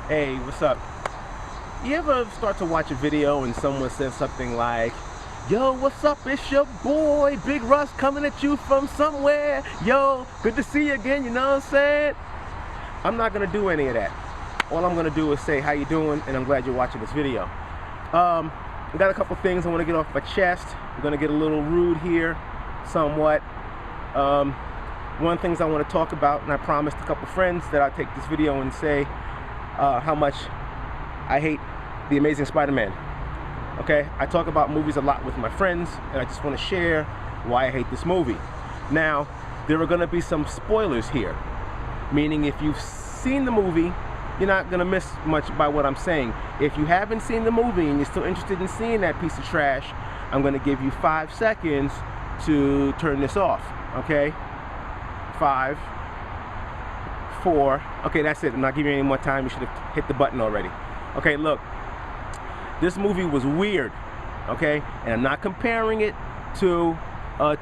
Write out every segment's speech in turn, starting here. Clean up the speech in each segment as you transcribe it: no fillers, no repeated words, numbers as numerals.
Hey, what's up? You ever start to watch a video and someone says something like, "Yo, what's up? It's your boy, Big Russ, coming at you from somewhere. Yo, good to see you again," you know what I'm saying? I'm not gonna do any of that. All I'm gonna do is say, "How you doing?" and I'm glad you're watching this video. I got a couple things I want to get off my chest. I'm gonna get a little rude here, somewhat. One of the things I want to talk about, and I promised a couple friends that I'd take this video and say how much I hate The Amazing Spider-Man. Okay, I talk about movies a lot with my friends, and I just want to share why I hate this movie. Now, there are going to be some spoilers here, meaning if you've seen the movie, you're not going to miss much by what I'm saying. If you haven't seen the movie and you're still interested in seeing that piece of trash, I'm going to give you 5 seconds to turn this off. Okay? 5, 4. Okay, that's it. I'm not giving you any more time. You should have hit the button already. Okay, look. This movie was weird. Okay? And I'm not comparing it to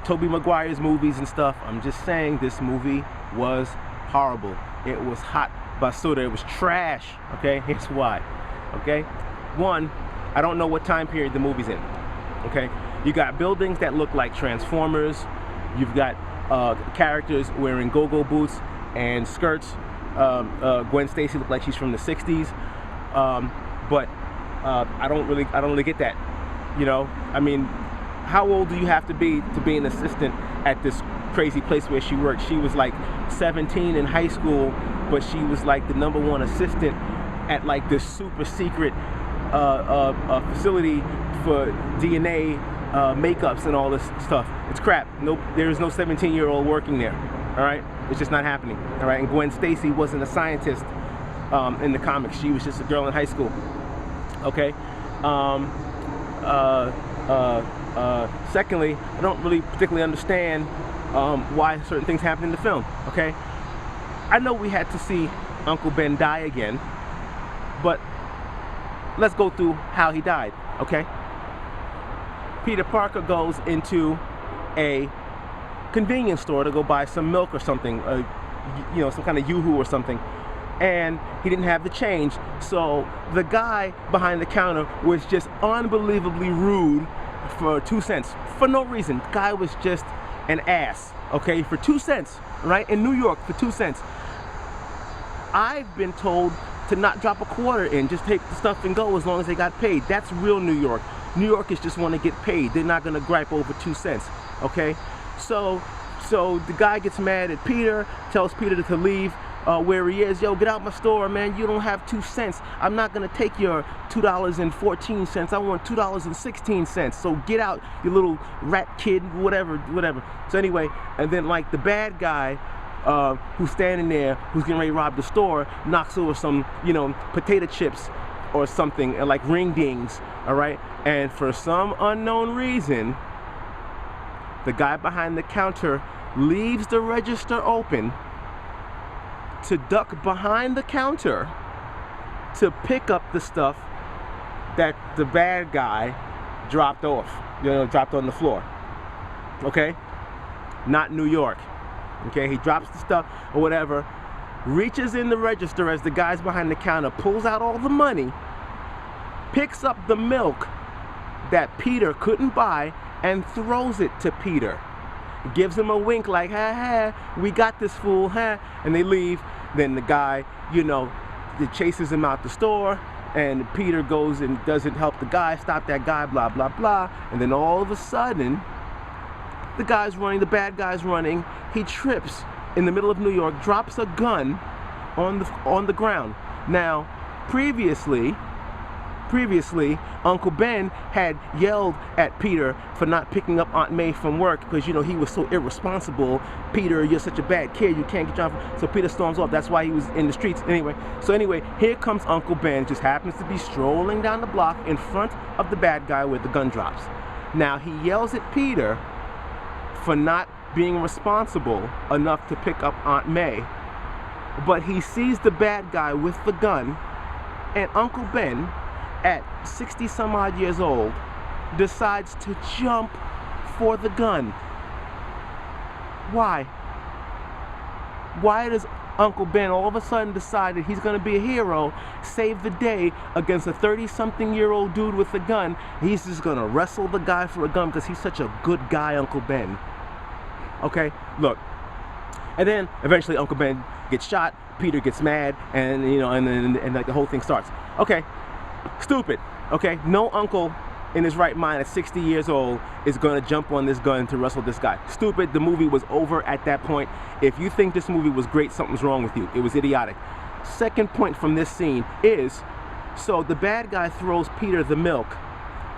Tobey Maguire's movies and stuff. I'm just saying this movie was horrible. It was hot basura. It was trash. Okay? Here's why. Okay? One, I don't know what time period the movie's in. Okay? You got buildings that look like Transformers. You've got characters wearing go-go boots and skirts. Gwen Stacy looked like she's from the 60s. But I don't really get that. You know, I mean, how old do you have to be an assistant at this crazy place where she worked? She was like 17 in high school, but she was like the #1 assistant at like this super secret facility for DNA makeups and all this stuff. It's crap. Nope, there's no 17-year-old working there. All right, it's just not happening. All right, and Gwen Stacy wasn't a scientist in the comics. She was just a girl in high school. Okay. Secondly, I don't really particularly understand why certain things happen in the film. Okay. I know we had to see Uncle Ben die again, but let's go through how he died. Okay. Peter Parker goes into a convenience store to go buy some milk or something, you know, some kind of Yoo-hoo or something, and he didn't have the change. So the guy behind the counter was just unbelievably rude for 2 cents for no reason. The guy was just an ass. Okay, for 2 cents, right? In New York, for 2 cents. I've been told to not drop a quarter in, just take the stuff and go as long as they got paid. That's real New York. New Yorkers just want to get paid. They're not going to gripe over 2 cents. Okay, so the guy gets mad at Peter, tells Peter to leave where he is. "Yo, get out my store, man. You don't have 2 cents. I'm not going to take your $2.14. I want $2.16. So get out, you little rat kid," whatever. So anyway, and then like the bad guy who's standing there, who's getting ready to rob the store, knocks over some, you know, potato chips or something, and like ring dings. All right, and for some unknown reason, the guy behind the counter leaves the register open to duck behind the counter to pick up the stuff that the bad guy dropped off, you know, dropped on the floor. Okay? Not New York. Okay? He drops the stuff or whatever, reaches in the register as the guy's behind the counter, pulls out all the money, picks up the milk that Peter couldn't buy and throws it to Peter. Gives him a wink like, "Ha ha, we got this fool, ha," and they leave. Then the guy, you know, chases him out the store, and Peter goes and doesn't help the guy, stop that guy, blah, blah, blah. And then all of a sudden, the guy's running, the bad guy's running, he trips in the middle of New York, drops a gun on the ground. Now, previously, Uncle Ben had yelled at Peter for not picking up Aunt May from work because, you know, he was so irresponsible. "Peter, you're such a bad kid, you can't get your job." So Peter storms off. That's why he was in the streets. Anyway, here comes Uncle Ben, just happens to be strolling down the block in front of the bad guy where the gun drops. Now, he yells at Peter for not being responsible enough to pick up Aunt May, but he sees the bad guy with the gun, and Uncle Ben, at 60 some odd years old, decides to jump for the gun. Why? Why does Uncle Ben all of a sudden decided he's going to be a hero, save the day against a 30-something-year-old dude with a gun. He's just going to wrestle the guy for a gun because he's such a good guy, Uncle Ben. Okay, look. And then eventually Uncle Ben gets shot, Peter gets mad, and you know, and like the whole thing starts. Okay, stupid. Okay, no uncle in his right mind at 60 years old is going to jump on this gun to wrestle this guy. Stupid. The movie was over at that point. If you think this movie was great, something's wrong with you. It was idiotic. Second point from this scene is, so the bad guy throws Peter the milk,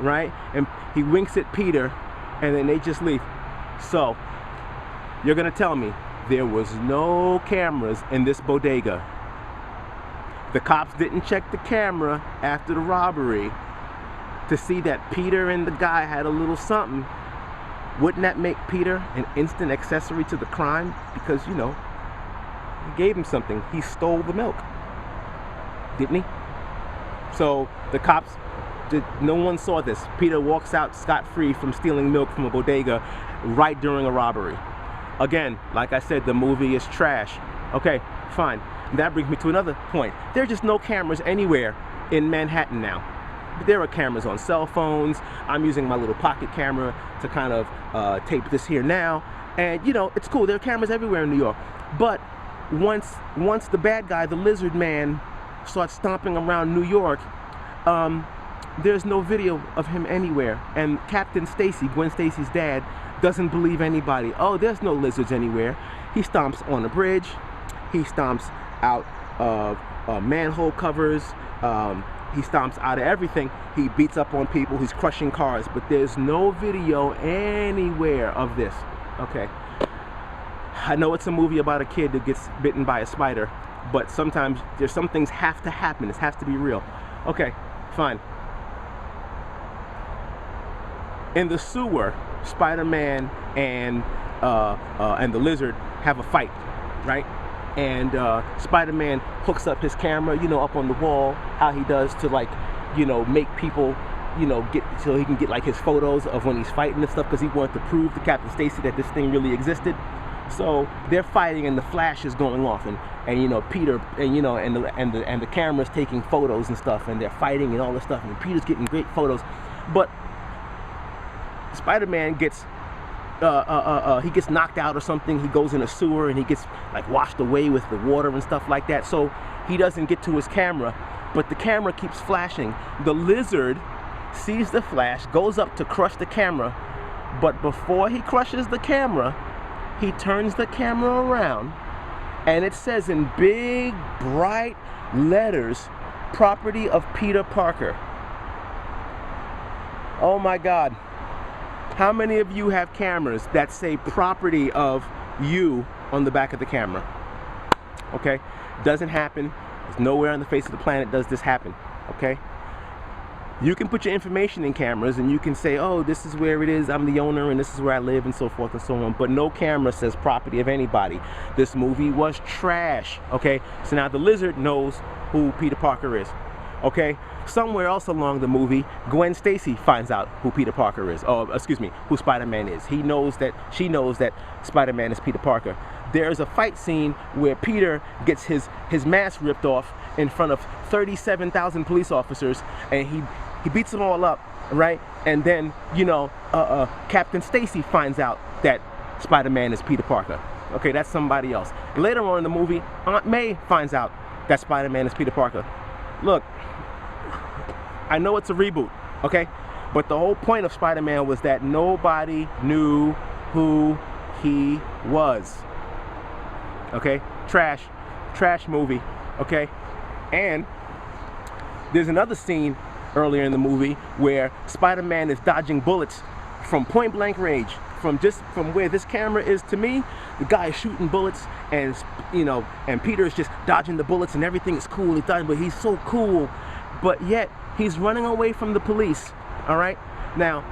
right? And he winks at Peter, and then they just leave. So you're going to tell me there was no cameras in this bodega. The cops didn't check the camera after the robbery to see that Peter and the guy had a little something. Wouldn't that make Peter an instant accessory to the crime? Because, you know, he gave him something. He stole the milk, didn't he? So the cops, no one saw this. Peter walks out scot-free from stealing milk from a bodega right during a robbery. Again, like I said, the movie is trash. Okay, fine. That brings me to another point. There are just no cameras anywhere in Manhattan now. There are cameras on cell phones. I'm using my little pocket camera to kind of tape this here now. And, you know, it's cool. There are cameras everywhere in New York. But once the bad guy, the lizard man, starts stomping around New York, there's no video of him anywhere. And Captain Stacy, Gwen Stacy's dad, doesn't believe anybody. Oh, there's no lizards anywhere. He stomps on a bridge. He stomps out of manhole covers. He stomps out of everything. He beats up on people. He's crushing cars. But there's no video anywhere of this. Okay. I know it's a movie about a kid that gets bitten by a spider, but sometimes there's some things have to happen. It has to be real. Okay, fine. In the sewer, Spider-Man and the lizard have a fight, right? And Spider-Man hooks up his camera, you know, up on the wall, how he does to, like, you know, make people, you know, get so he can get like his photos of when he's fighting and stuff, because he wanted to prove to Captain Stacy that this thing really existed. So they're fighting and the flash is going off, and you know, Peter and you know and the camera's taking photos and stuff, and they're fighting and all this stuff, and Peter's getting great photos, but Spider-Man gets he gets knocked out or something. He goes in a sewer and he gets like washed away with the water and stuff like that, so he doesn't get to his camera, but the camera keeps flashing. The lizard sees the flash, goes up to crush the camera, but before he crushes the camera, he turns the camera around, and it says in big bright letters, "Property of Peter Parker." Oh my God. How many of you have cameras that say "property of you" on the back of the camera? Okay, doesn't happen. There's nowhere on the face of the planet does this happen. Okay, you can put your information in cameras and you can say, "Oh, this is where it is. I'm the owner, and this is where I live," and so forth and so on. But no camera says property of anybody. This movie was trash. Okay, so now the lizard knows who Peter Parker is. Okay, somewhere else along the movie, Gwen Stacy finds out who Peter Parker is. Oh, excuse me, who Spider-Man is. She knows that Spider-Man is Peter Parker. There's a fight scene where Peter gets his mask ripped off in front of 37,000 police officers, and he beats them all up, right? And then, you know, Captain Stacy finds out that Spider-Man is Peter Parker. Okay, that's somebody else. Later on in the movie, Aunt May finds out that Spider-Man is Peter Parker. Look, I know it's a reboot, okay? But the whole point of Spider-Man was that nobody knew who he was. Okay? Trash movie, okay? And there's another scene earlier in the movie where Spider-Man is dodging bullets from point blank range. From where this camera is to me, the guy is shooting bullets, and you know, and Peter is just dodging the bullets, and everything is cool. He's dodging, but he's so cool, but yet he's running away from the police. All right, now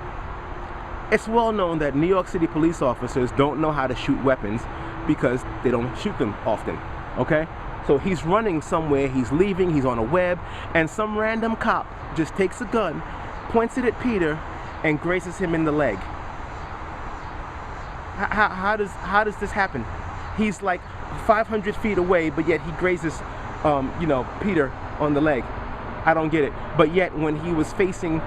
it's well known that New York City police officers don't know how to shoot weapons because they don't shoot them often. Okay, so he's running somewhere, he's leaving, he's on a web, and some random cop just takes a gun, points it at Peter, and grazes him in the leg. How does this happen? He's like 500 feet away, but yet he grazes, you know, Peter on the leg. I don't get it. But yet when he was facing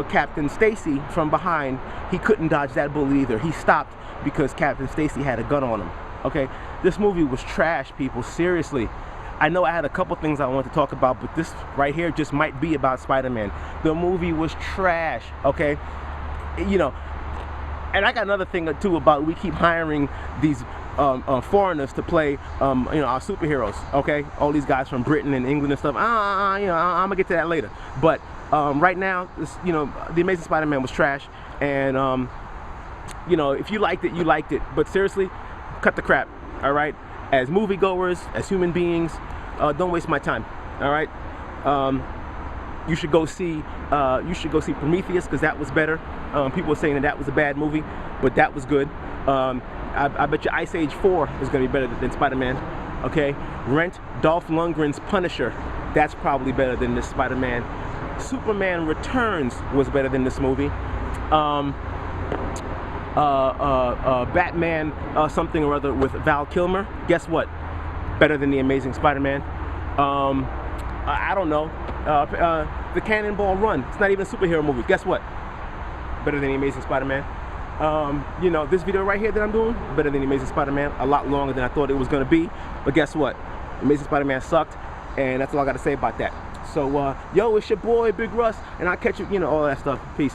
Captain Stacy from behind, he couldn't dodge that bullet either. He stopped because Captain Stacy had a gun on him. Okay, this movie was trash, people. Seriously. I know I had a couple things I wanted to talk about, but this right here just might be about Spider-Man. The movie was trash. Okay, you know. And I got another thing too about we keep hiring these foreigners to play, you know, our superheroes. Okay, all these guys from Britain and England and stuff. You know, I'm gonna get to that later. But right now, this, you know, The Amazing Spider-Man was trash, and you know, if you liked it, you liked it. But seriously, cut the crap. All right, as moviegoers, as human beings, don't waste my time. All right. You should go see Prometheus, because that was better. People were saying that was a bad movie, but that was good. I bet you Ice Age 4 is going to be better than Spider-Man. Okay, rent Dolph Lundgren's Punisher. That's probably better than this Spider-Man. Superman Returns was better than this movie. Batman something or other with Val Kilmer. Guess what? Better than The Amazing Spider-Man. I don't know. The Cannonball Run. It's not even a superhero movie. Guess what? Better than The Amazing Spider-Man. You know, this video right here that I'm doing, better than The Amazing Spider-Man. A lot longer than I thought it was going to be. But guess what? The Amazing Spider-Man sucked. And that's all I got to say about that. So, yo, it's your boy, Big Russ. And I'll catch you, you know, all that stuff. Peace.